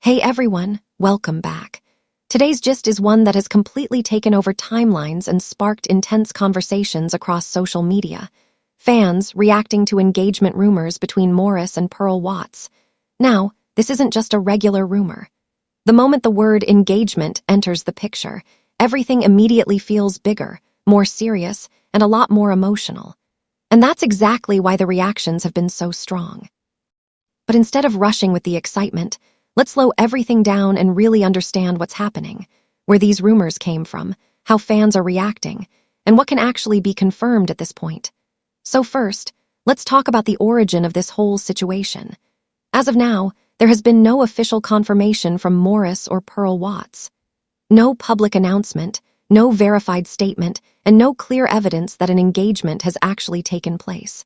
Hey everyone, welcome back. Today's gist is one that has completely taken over timelines and sparked intense conversations across social media. Fans reacting to engagement rumors between Maurice and Pearl Wats. Now, this isn't just a regular rumor. The moment the word engagement enters the picture, everything immediately feels bigger, more serious, and a lot more emotional. And that's exactly why the reactions have been so strong. But instead of rushing with the excitement, let's slow everything down and really understand what's happening, where these rumors came from, how fans are reacting, and what can actually be confirmed at this point. So first, let's talk about the origin of this whole situation. As of now, there has been no official confirmation from Maurice or Pearl Wats. No public announcement, no verified statement, and no clear evidence that an engagement has actually taken place.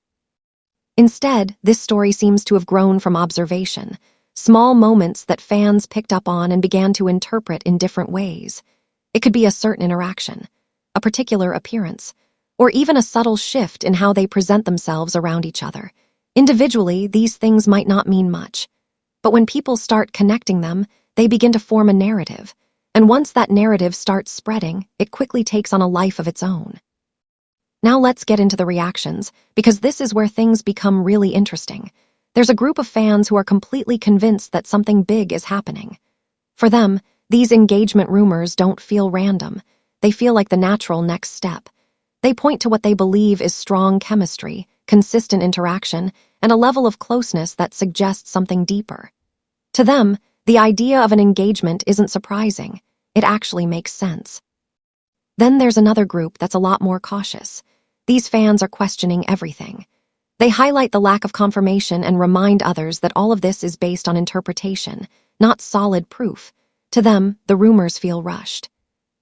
Instead, this story seems to have grown from observation, small moments that fans picked up on and began to interpret in different ways. It could be a certain interaction, a particular appearance, or even a subtle shift in how they present themselves around each other. Individually, these things might not mean much, but when people start connecting them, they begin to form a narrative, and once that narrative starts spreading, it quickly takes on a life of its own. Now let's get into the reactions, because this is where things become really interesting. There's a group of fans who are completely convinced that something big is happening. For them, these engagement rumors don't feel random. They feel like the natural next step. They point to what they believe is strong chemistry, consistent interaction, and a level of closeness that suggests something deeper. To them, the idea of an engagement isn't surprising. It actually makes sense. Then there's another group that's a lot more cautious. These fans are questioning everything. They highlight the lack of confirmation and remind others that all of this is based on interpretation, not solid proof. To them, the rumors feel rushed.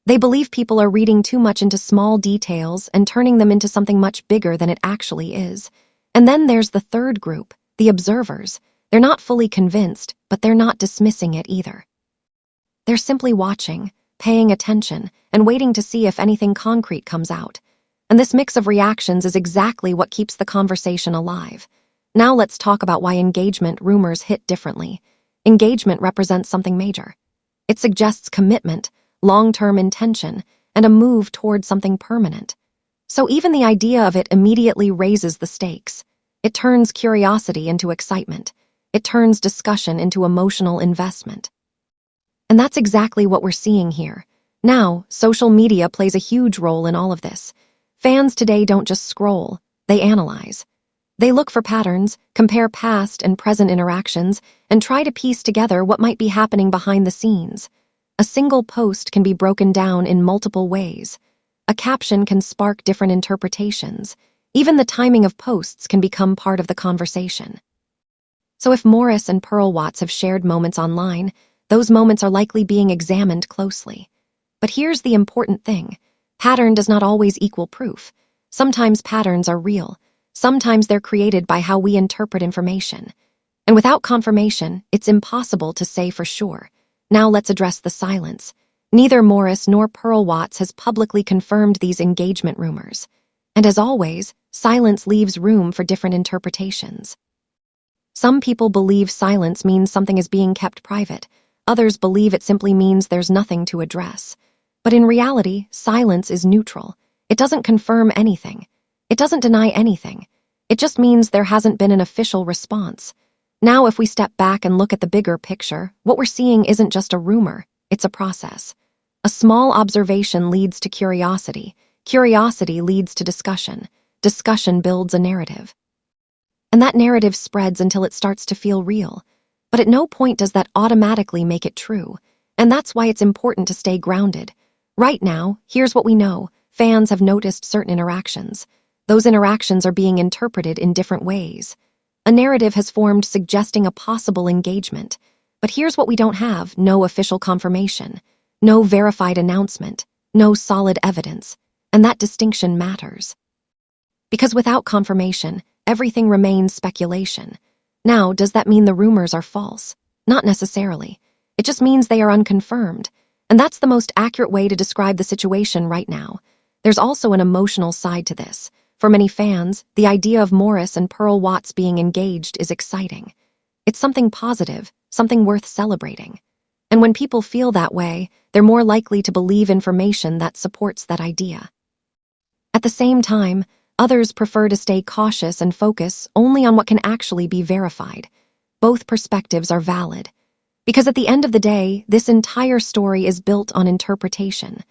They believe people are reading too much into small details and turning them into something much bigger than it actually is. And then there's the third group, the observers. They're not fully convinced, but they're not dismissing it either. They're simply watching, paying attention, and waiting to see if anything concrete comes out. And this mix of reactions is exactly what keeps the conversation alive. Now let's talk about why engagement rumors hit differently. Engagement represents something major. It suggests commitment, long-term intention, and a move toward something permanent. So even the idea of it immediately raises the stakes. It turns curiosity into excitement. It turns discussion into emotional investment. And that's exactly what we're seeing here. Now, social media plays a huge role in all of this. Fans today don't just scroll, they analyze. They look for patterns, compare past and present interactions, and try to piece together what might be happening behind the scenes. A single post can be broken down in multiple ways. A caption can spark different interpretations. Even the timing of posts can become part of the conversation. So if Maurice and Pearl Wats have shared moments online, those moments are likely being examined closely. But here's the important thing. Pattern does not always equal proof. Sometimes patterns are real. Sometimes they're created by how we interpret information. And without confirmation, it's impossible to say for sure. Now let's address the silence. Neither Maurice nor Pearl Wats has publicly confirmed these engagement rumors. And as always, silence leaves room for different interpretations. Some people believe silence means something is being kept private. Others believe it simply means there's nothing to address. But in reality, silence is neutral. It doesn't confirm anything. It doesn't deny anything. It just means there hasn't been an official response. Now, if we step back and look at the bigger picture, what we're seeing isn't just a rumor, it's a process. A small observation leads to curiosity. Curiosity leads to discussion. Discussion builds a narrative. And that narrative spreads until it starts to feel real. But at no point does that automatically make it true. And that's why it's important to stay grounded. Right now, here's what we know. Fans have noticed certain interactions. Those interactions are being interpreted in different ways. A narrative has formed suggesting a possible engagement. But here's what we don't have: no official confirmation, no verified announcement, no solid evidence. And that distinction matters. Because without confirmation, everything remains speculation. Now, does that mean the rumors are false? Not necessarily. It just means they are unconfirmed. And that's the most accurate way to describe the situation right now. There's also an emotional side to this. For many fans, the idea of Maurice and Pearl Wats being engaged is exciting. It's something positive, something worth celebrating. And when people feel that way, they're more likely to believe information that supports that idea. At the same time, others prefer to stay cautious and focus only on what can actually be verified. Both perspectives are valid. Because at the end of the day, this entire story is built on interpretation.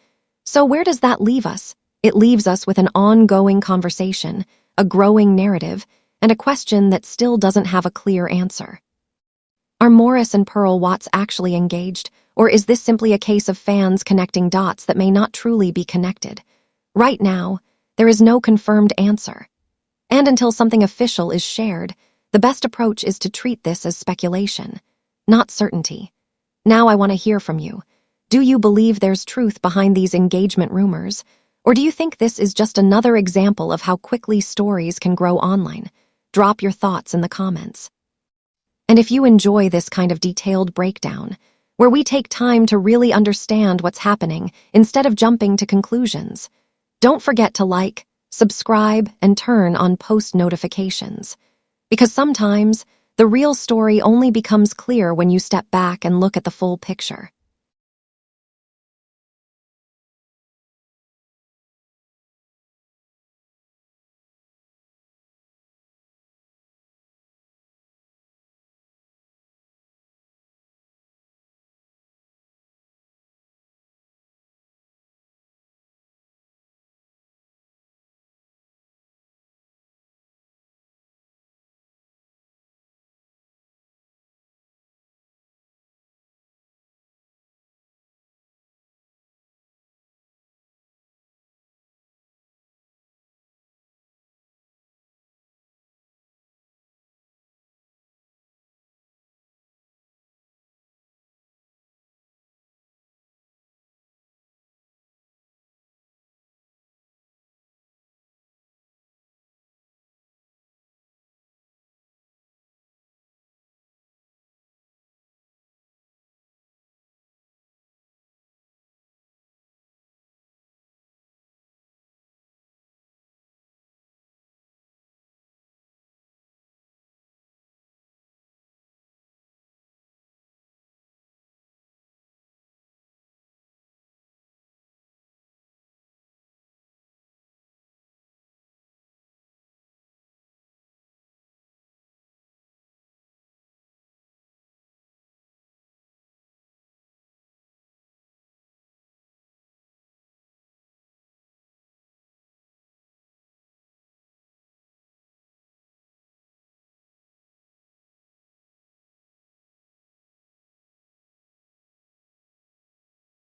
So where does that leave us? It leaves us with an ongoing conversation, a growing narrative, and a question that still doesn't have a clear answer. Are Maurice and Pearl Wats actually engaged, or is this simply a case of fans connecting dots that may not truly be connected? Right now, there is no confirmed answer. And until something official is shared, the best approach is to treat this as speculation, not certainty. Now I want to hear from you. Do you believe there's truth behind these engagement rumors? Or do you think this is just another example of how quickly stories can grow online? Drop your thoughts in the comments. And if you enjoy this kind of detailed breakdown, where we take time to really understand what's happening instead of jumping to conclusions, don't forget to like, subscribe, and turn on post notifications. Because sometimes, the real story only becomes clear when you step back and look at the full picture.